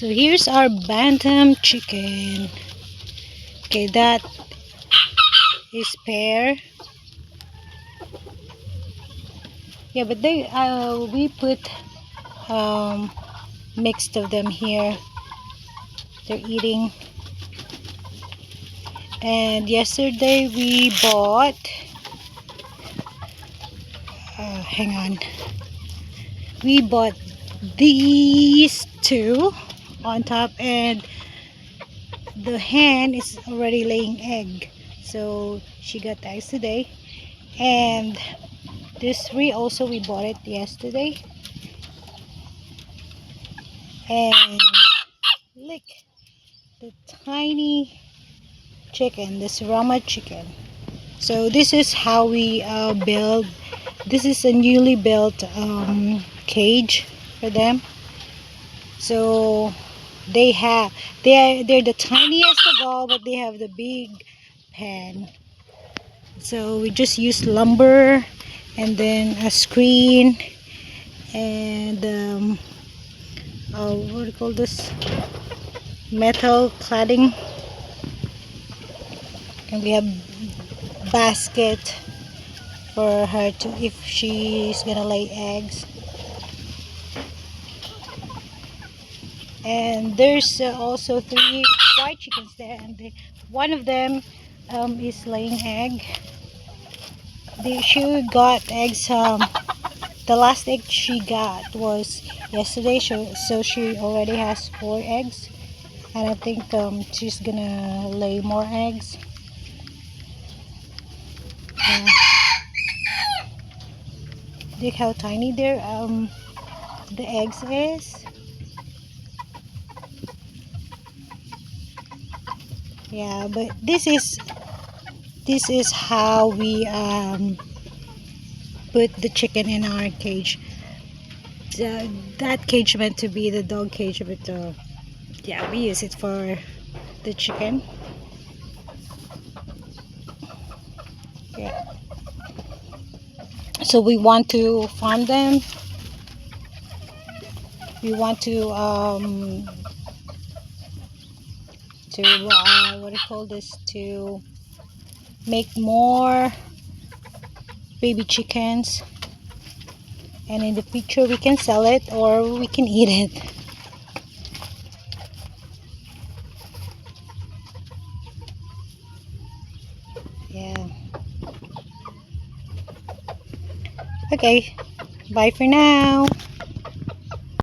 So here's our bantam chicken. Okay, that is pair. Yeah, but they we put mixed of them here. They're eating. And yesterday we bought hang on. We bought these two on top, and the hen is already laying egg, so she got eggs today. And this three also we bought it yesterday. And look, the tiny chicken, this Rama chicken. So this is how we build. This is a newly built cage for them. So they're the tiniest of all, but they have the big pen. So we just use lumber and then a screen and what do you call this, metal cladding, and we have basket for her to, if she's gonna lay eggs. And there's also three white chickens there, and one of them is laying egg. She got eggs. The last egg she got was yesterday, so she already has 4 eggs, and I think she's gonna lay more eggs. Look how tiny the eggs is. Yeah, but this is how we put the chicken in our cage. That cage meant to be the dog cage, but yeah, we use it for the chicken. Yeah. So we want to farm them. We want to what do you call this, to make more baby chickens, and in the future we can sell it or we can eat it. Yeah. Okay, bye for now.